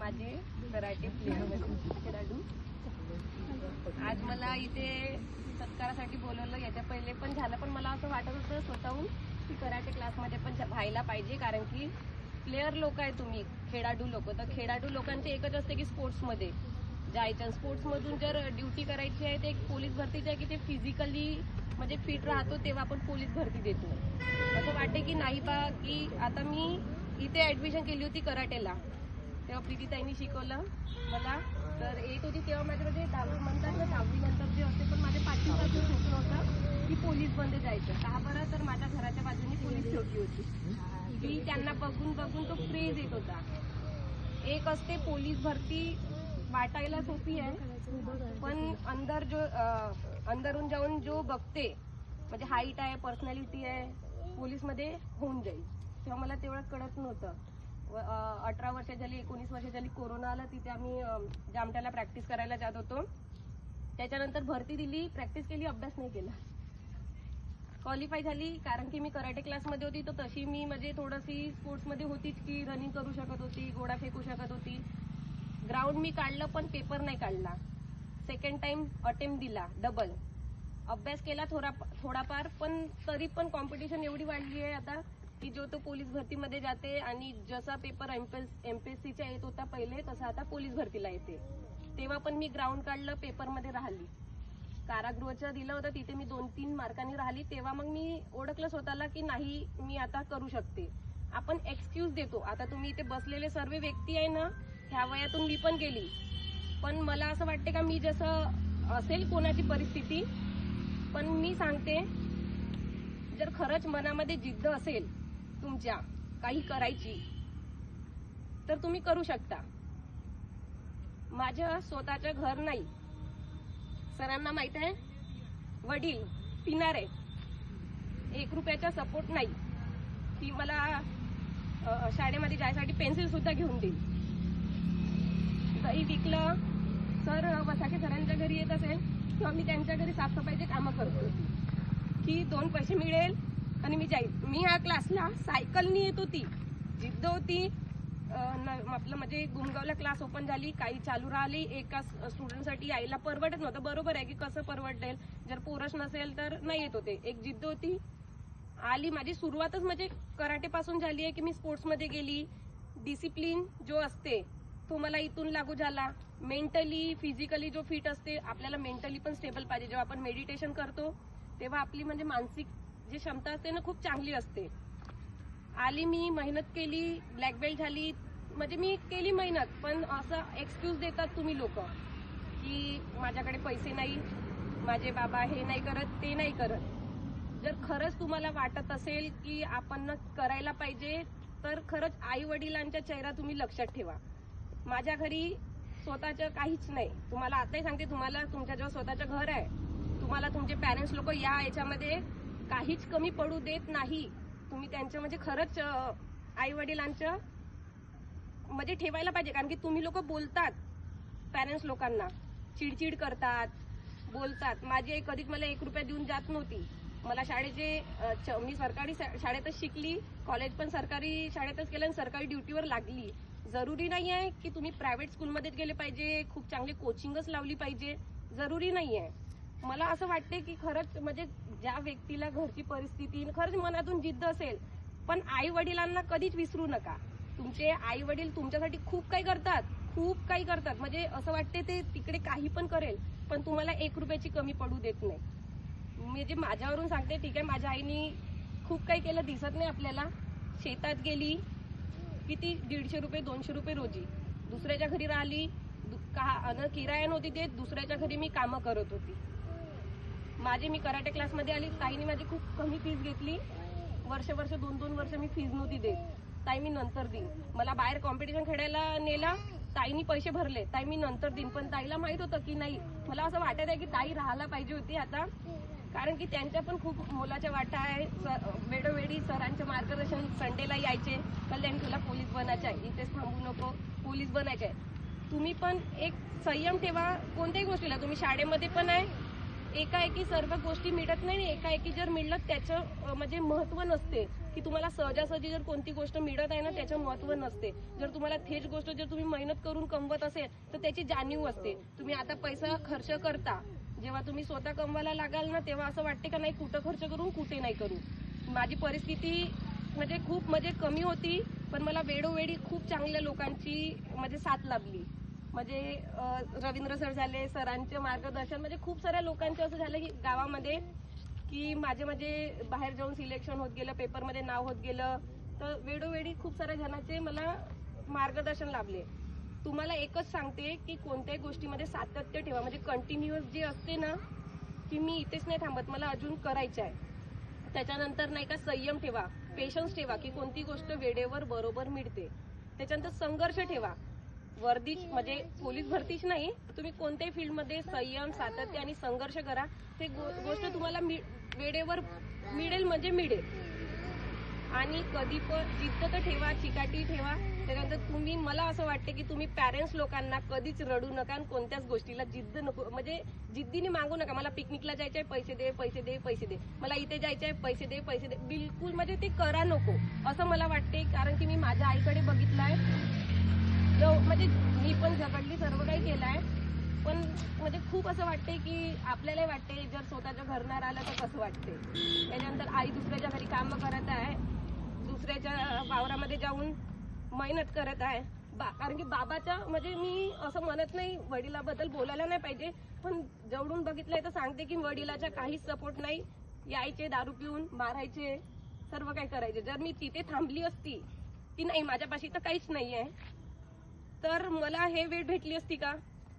माझे कराटे खेळाडू. आज मला इथे सत्कारासाठी बोलवलं. याच्या पहिले पण झालं, पण मला असं वाटत होतं स्वतःहून की कराटे क्लासमध्ये पण व्हायला पाहिजे, कारण की प्लेयर लोक आहे तुम्ही, खेळाडू लोक. तर खेळाडू लोकांचे एकच असते की स्पोर्ट्समध्ये जायचं. स्पोर्ट्समधून जर ड्युटी करायची आहे ते एक पोलीस भरतीची आहे की ते फिजिकली म्हणजे फिट राहतो, तेव्हा आपण पोलीस भरती देतो. असं वाटते की नाही बा, की आता मी इथे ॲडमिशन केली होती कराटेला, तेव्हा प्रीतीताईंनी शिकवलं मला. तर येत होती तेव्हा माझे म्हणजे 10वी म्हणतात ना, 10वी नंतर जे असते, पण माझ्या पाठीपासून स्वप्न होतं की पोलीसमध्ये जायचं. का बरं, तर माझ्या घराच्या बाजूने पोलीस ठेवली होती. की त्यांना बघून बघून तो क्रेज येत होता. एक असते पोलीस भरती वाटायला सोपी आहे, पण अंदरून जाऊन जो बघते, म्हणजे हाईट आहे, पर्सनॅलिटी आहे, पोलीसमध्ये होऊन जाईल. तेव्हा मला तेवढं कळत नव्हतं. 18 वर्ष झाली, 19 वर्ष झाली, कोरोना आला. तिथे आम्ही जामठ्याला प्रॅक्टिस करायला जात होतो. त्याच्यानंतर भरती दिली, प्रॅक्टिस केली, अभ्यास नाही केला. क्वालिफाय झाली, कारण की मी कराटे क्लासमध्ये होती. तर तशी मी म्हणजे थोडीशी स्पोर्ट्समध्ये होतीच, की रनिंग करू शकत होती, गोळा फेकू शकत होती. ग्राउंड मी काढलं, पण पेपर नाही काढला. सेकंड टाइम अटेम्प्ट दिला, डबल. अभ्यास केला थोडाफार, पण तरी पण कॉम्पिटिशन एवढी वाढली आहे आता की जो तो पोलीस भरतीमध्ये जाते, आणि जसा पेपर एमपीएससीचा येत होता पहिले, तसा आता पोलीस भरतीला येते. तेव्हा पण मी ग्राउंड काढलं, पेपरमध्ये राहिली. कारागृहाचं दिलं होतं, तिथे मी 2-3 मार्कांनी राहिली. तेव्हा मग मी ओळखलं स्वतःला की नाही, मी आता करू शकते. आपण एक्सक्यूज देतो. आता तुम्ही इथे बसलेले सर्व व्यक्ती आहे ना, ह्या वयातून मी पण गेली, पण मला असं वाटते का मी जसं असेल कोणाची परिस्थिती, पण मी सांगते, जर खरंच मनामध्ये जिद्द असेल तुमच्या काही करायची, तर तुम्ही करू शकता. माझं स्वतःचं घर नाही, सरांना माहित आहे, वडील पिणारे, 1 रुपयाचा सपोर्ट नाही. ती मला शाळेमध्ये जायसाठी पेन्सिल सुद्धा घेऊन देईल. दही विकलं, सर वसाके सरांच्या घरी येत असेल किंवा मी त्यांच्या घरी साफसफाईचे कामं करतो की 2 पैसे मिळेल आणि मी जाईल. मी ह्या क्लासला सायकलनी येत होती, जिद्द होती. आपलं म्हणजे गुमगावला क्लास ओपन झाली, काही चालू राहिली. एका स्टुडंटसाठी यायला परवडत नव्हतं. बरोबर आहे की कसं परवडेल, जर पोरच नसेल तर नाही येत होते. एक जिद्द होती, आली. माझी सुरुवातच म्हणजे कराटेपासून झाली आहे की मी स्पोर्ट्समध्ये गेली. डिसिप्लिन जो असते तो मला इथून लागू झाला. मेंटली फिजिकली जो फिट असते, आपल्याला मेंटली पण स्टेबल पाहिजे. जेव्हा आपण मेडिटेशन करतो तेव्हा आपली म्हणजे मानसिक जी क्षमता असते ना, खूप चांगली असते. आली, मी मेहनत केली, ब्लॅक बेल्ट झाली. म्हणजे मी केली मेहनत, पण असं एक्सक्यूज देतात तुम्ही लोक की माझ्याकडे पैसे नाही, माझे बाबा हे नाही करत, ते नाही करत. जर खरंच तुम्हाला वाटत असेल की आपण करायला पाहिजे, तर खरंच आई वडिलांच्या चेहरा तुम्ही लक्षात ठेवा. माझ्या घरी स्वतःचं काहीच नाही. तुम्हाला आताही सांगते, तुम्हाला तुमच्याजवळ स्वतःचं घर आहे, तुम्हाला तुमचे पॅरेंट्स लोक या याच्यामध्ये काहीच कमी पडू देत नाही. तुम्ही त्यांचं म्हणजे खरंच आई वडिलांचं म्हणजे ठेवायला पाहिजे, कारण की तुम्ही लोक बोलतात पॅरेंट्स लोकांना, चिडचिड करतात, बोलतात. माझी आई कधीच मला 1 रुपया देऊन जात नव्हती. मला शाळेचे मी सरकारी शाळेतच शिकली, कॉलेज पण सरकारी शाळेतच केलं आणि सरकारी ड्युटीवर लागली. जरुरी नाही आहे की तुम्ही प्रायव्हेट स्कूलमध्येच गेले पाहिजे, खूप चांगली कोचिंगच लावली पाहिजे, जरुरी नाही आहे. मला असं वाटते की खरंच म्हणजे ज्या व्यक्तीला घरची परिस्थिती खरंच मनातून जिद्द असेल, पण आई वडिलांना कधीच विसरू नका. तुमचे आई वडील तुमच्यासाठी खूप काही करतात, खूप काही करतात. म्हणजे असं वाटते ते तिकडे काही पण करेल, पण तुम्हाला 1 रुपयाची कमी पडू देत नाही. मी जे माझ्यावरून सांगते, ठीक आहे, माझ्या आईनी खूप काही केलं, दिसत नाही आपल्याला. शेतात गेली, किती 150 रुपये 200 रुपये रोजी, दुसऱ्याच्या घरी राहिली, किराया नव्हती देत, दुसऱ्याच्या घरी मी कामं करत होती. मी कराटे क्लासमध्ये आली, ताईने माझी खूप कमी फीस घेतली. वर्ष 2-2 वर्ष मी फीस नव्हती देत. ताई मी नंतर देईन. मला बाहेर कॉम्पिटिशन खेळायला नेला, ताईनी पैसे भरले, ताई मी नंतर देईन. पण ताईला माहित होतं की नाही, मला असं वाटत आहे की ताई राहायला पाहिजे होती आता, कारण की त्यांच्या पण खूप मोलाच्या वाटा आहे. वेळोवेळी सरांचे मार्गदर्शन, संडेला यायचे, कल्याण तुला पोलीस बनायचं आहे, इथेच थांबू नको, पोलीस बनायचं आहे. तुम्ही पण एक संयम ठेवा कोणत्याही गोष्टीला. तुम्ही शाळेमध्ये पण आहे, एकाएकी सर्व गोष्टी मिळत नाही. एकाएकी जर मिळलं त्याचं म्हणजे महत्व नसते, की तुम्हाला सहजासहजी जर कोणती गोष्ट मिळत आहे ना त्याचं महत्व नसते. जर तुम्हाला तेच गोष्ट जर तुम्ही मेहनत करून कमवत असेल तर त्याची जाणीव असते. तुम्ही आता पैसा खर्च करता, जेव्हा तुम्ही स्वतः कमवायला लागाल ना तेव्हा असं वाटते का नाही कुठं खर्च करू कुठे नाही करू. माझी परिस्थिती म्हणजे खूप म्हणजे कमी होती, पण मला वेळोवेळी खूप चांगल्या लोकांची म्हणजे साथ लाभली. म्हणजे रवींद्र सर झाले, सरांचे मार्गदर्शन, म्हणजे खूप साऱ्या लोकांचे असं झालं की गावामध्ये की माझे म्हणजे बाहेर जाऊन सिलेक्शन होत गेलं, पेपरमध्ये नाव होत गेलं. तर वेळोवेळी खूप साऱ्या जणांचे मला मार्गदर्शन लाभले. तुम्हाला एकच सांगते की कोणत्याही गोष्टीमध्ये सातत्य ठेवा. म्हणजे कंटिन्युअस जे असते ना की मी इथेच नाही थांबत, मला अजून करायचं आहे. त्याच्यानंतर नाही का संयम ठेवा, पेशन्स ठेवा की कोणती गोष्ट वेळेवर बरोबर मिळते. त्याच्यानंतर संघर्ष ठेवा. वर्दी म्हणजे पोलीस भरतीच नाही, तुम्ही कोणत्याही फील्डमध्ये संयम, सातत्य आणि संघर्ष करा. ते गोष्ट तुम्हाला वेळेवर मिळेल म्हणजे मिळेल. आणि कधी पण जिद्द तर ठेवा, चिकाटी ठेवा. त्याच्यानंतर तुम्ही, मला असं वाटते की तुम्ही पॅरेंट्स लोकांना कधीच रडू नका आणि कोणत्याच गोष्टीला जिद्द नको, म्हणजे जिद्दीने मागू नका. मला पिकनिकला जायचंय, पैसे दे पैसे दे पैसे दे, मला इथे जायचंय, पैसे दे पैसे दे. बिलकुल म्हणजे ते करा नको असं मला वाटते. कारण की मी माझ्या आईकडे बघितलंय, म्हणजे मी पण झगडली, सर्व काही केलंय, पण म्हणजे खूप असं वाटते की आपल्यालाही वाटते जर स्वतःच्या घरणार आलं तर कसं वाटते. त्याच्यानंतर आई दुसऱ्याच्या घरी काम करत आहे, दुसऱ्याच्या वावरामध्ये जाऊन मेहनत करत आहे. कारण की बाबाच्या, म्हणजे मी असं म्हणत नाही वडिलाबद्दल बोलायला नाही पाहिजे, पण जवळून बघितलंय तर सांगते की वडिलाचा काहीच सपोर्ट नाही. यायचे दारू पिऊन, मारायचे, सर्व काही करायचे. जर मी तिथे थांबली असती की नाही माझ्यापाशी तर काहीच नाही आहे, तर मला हे वेळ भेटली असती का.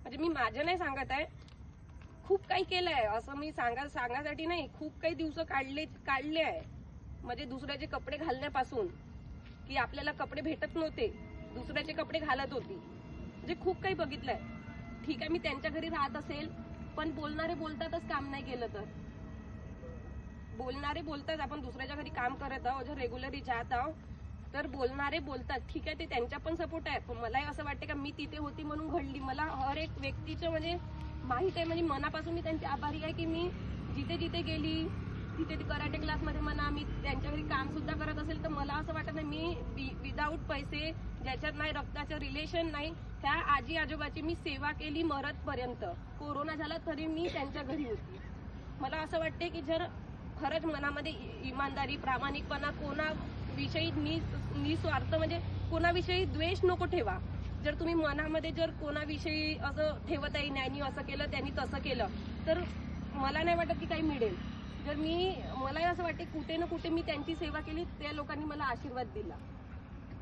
म्हणजे मी माझं नाही सांगत आहे, खूप काही केलं आहे असं मी सांगासाठी नाही. खूप काही दिवस काढले आहे. म्हणजे दुसऱ्याचे कपडे घालण्यापासून, की आपल्याला कपडे भेटत नव्हते, दुसऱ्याचे कपडे घालत होती. म्हणजे खूप काही बघितलंय. ठीक आहे मी त्यांच्या घरी राहत असेल, पण बोलणारे बोलतातच, काम नाही केलं तर. बोलणारे बोलतात, आपण दुसऱ्याच्या घरी काम करत आहोत, जर रेग्युलरली जात आहोत तर बोलणारे बोलतात. ठीक आहे ते त्यांचा पण सपोर्ट आहे, पण मलाही असं वाटतं का मी तिथे होती म्हणून घडली. मला हर एक व्यक्तीचं म्हणजे माहित आहे, म्हणजे मनापासून मी त्यांची आभारी आहे की मी जिथे जिथे गेली, तिथे कराटे क्लासमध्ये म्हणा, मी त्यांच्या घरी काम सुद्धा करत असेल तर मला असं वाटत नाही मी विदाऊट पैसे, ज्याच्यात नाही रक्ताचं रिलेशन नाही, त्या आजी आजोबाची मी सेवा केली मरतपर्यंत. कोरोना झाला तरी मी त्यांच्या घरी होती. मला असं वाटते की जर खरंच मनामध्ये इमानदारी, प्रामाणिकपणा, कोणाविषयी निस्वार्थ, म्हणजे कोणाविषयी द्वेष नको ठेवा. जर तुम्ही मनामध्ये जर कोणाविषयी असं ठेवत आहे, ज्ञानी असं केलं, त्यांनी तसं केलं, तर मला नाही वाटत की काही मिळेल. जर मलाही असं वाटते कुठे ना कुठे मी त्यांची सेवा केली, त्या लोकांनी मला आशीर्वाद दिला.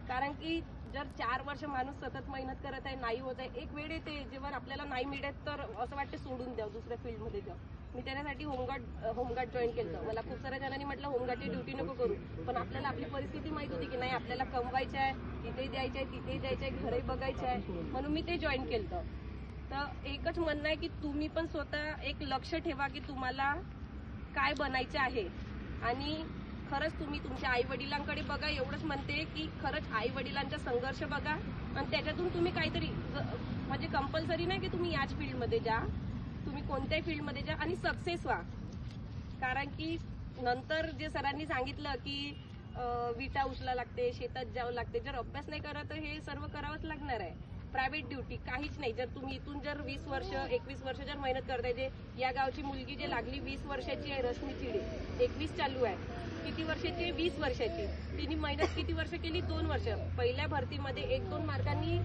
कारण की जर 4 वर्ष माणूस सतत मेहनत करत आहे, नाही होत आहे, एक वेळ येते जेव्हा आपल्याला नाही मिळत तर असं वाटते सोडून द्या, दुसऱ्या फील्डमध्ये जा. मी त्याच्यासाठी होमगार्ड जॉईन केलं. मला खूप साऱ्या जणांनी म्हटलं होमगार्डची ड्युटी नको करू, पण आपल्याला आपली परिस्थिती माहित होती की नाही आपल्याला कमवायचं आहे, इथे द्यायचं आहे, तिथे द्यायचं आहे, घरही बघायचं आहे, म्हणून मी ते जॉईन केलं. तर एकच म्हणणं आहे की तुम्ही पण स्वतः एक लक्ष ठेवा की तुम्हाला काय बनायचं आहे. आणि खरंच तुम्ही तुमच्या आई वडिलांकडे बघा, एवढंच म्हणते की खरंच आई वडिलांचा संघर्ष बघा आणि त्याच्यातून तुम्ही काहीतरी, म्हणजे कंपल्सरी नाही की तुम्ही याच फील्डमध्ये जा, तुम्ही कोणत्याही फील्डमध्ये जा आणि सक्सेस व्हा. कारण की नंतर जे सरांनी सांगितलं की विटा उचला लागते, शेतात जावं लागते, जर अभ्यास नाही करा तर हे सर्व करावंच लागणार आहे. प्रायव्हेट ड्युटी काहीच नाही. जर तुम्ही इथून जर 20 वर्ष 21 वर्ष जर मेहनत करताय, जे या गावची मुलगी जे लागली 20 वर्षाची आहे, रश्मी चिडे, 21 चालू आहे, किती वर्षाची आहे, 20 वर्षाची. तिने मेहनत किती वर्ष केली, 2 वर्ष. पहिल्या भरतीमध्ये 1-2 मार्कांनी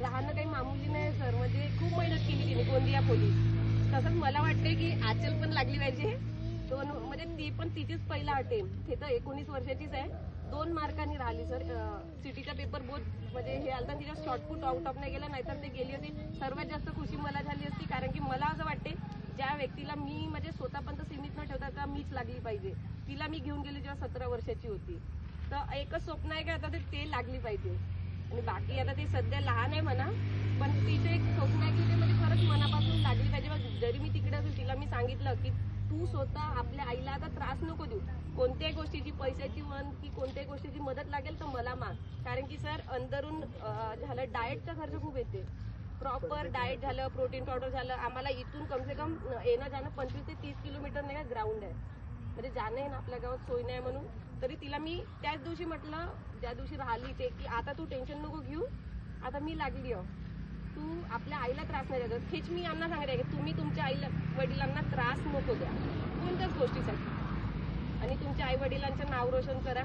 राहणं काही मामूली नाही सर, म्हणजे खूप मेहनत केली तिने, गोंदिया पोलीस. तसंच मला वाटते की आचल पण लागली पाहिजे, म्हणजे ती पण तिचीच पहिला अटेम्प्ट, ते तर 19 वर्षाचीच आहे, 2 मार्कांनी राहिली सर. सिटीचा पेपर बहुत म्हणजे हे आलता, तिच्या शॉर्टपुट आउट ऑफ नाही गेला, नाहीतर ते गेली होती. सर्वात जास्त खुशी मला झाली असती, कारण की मला असं वाटते ज्या व्यक्तीला मी म्हणजे स्वतःपर्यंत सीमित न ठेवता का मीच लागली पाहिजे, तिला मी घेऊन गेली जेव्हा 17 वर्षाची होती. तर एकच स्वप्न आहे का आता ते लागली पाहिजे. आणि बाकी आता ती सध्या लहान आहे म्हणा, पण तिचं एक स्वप्न आहे की ते म्हणजे खरंच मनापासून लागली पाहिजे. जरी मी तिकडे असेल, तिला मी सांगितलं की तू स्वतः आपल्या आईला आता त्रास नको देऊ, कोणत्याही गोष्टीची, पैशाची म्हण की कोणत्याही गोष्टीची मदत लागेल तर मला माग. कारण की सर अंदरून झालं, डाएटचा खर्च खूप येते, प्रॉपर डाएट झालं, प्रोटीन पावडर झालं. आम्हाला इथून कम से कम येणं जाणं 25 ते 30 किलोमीटर नाही का ग्राउंड आहे, म्हणजे जाणं आहे ना आपल्या गावात सोय नाही म्हणून. तरी तिला मी त्याच दिवशी म्हटलं, ज्या दिवशी राहिली ते, की आता तू टेन्शन नको घेऊ, आता मी लागली तू आपल्या आईला त्रास नाही द्यायचा. हेच मी यांना सांगते की तुम्ही तुमच्या आईला वडिलांना त्रास नको द्या कोणत्याच गोष्टीसाठी, आणि तुमच्या आई वडिलांचं नाव रोशन करा.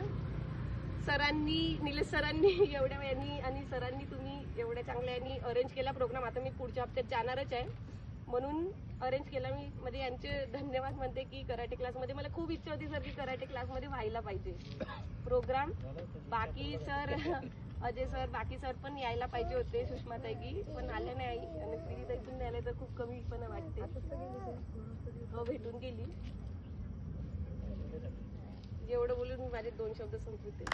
सरांनी, निलेश सरांनी एवढ्या यांनी आणि सरांनी तुम्ही एवढ्या चांगल्या यांनी अरेंज केला प्रोग्राम. आता मी पुढच्या हप्त्यात जाणारच आहे म्हणून अरेंज केला. मी म्हणजे यांचे धन्यवाद म्हणते की कराटे क्लासमध्ये मला खूप इच्छा होती सर की कराटे क्लासमध्ये व्हायला पाहिजे प्रोग्राम. बाकी सर, अजय सर, बाकी सर पण यायला पाहिजे होते, सुषमाताई की पण आले नाही, आणि श्रीताई पण नाही आले तर खूप कमी पण वाटते. भेटून गेली. एवढं बोलून माझे 2 शब्द संपवते.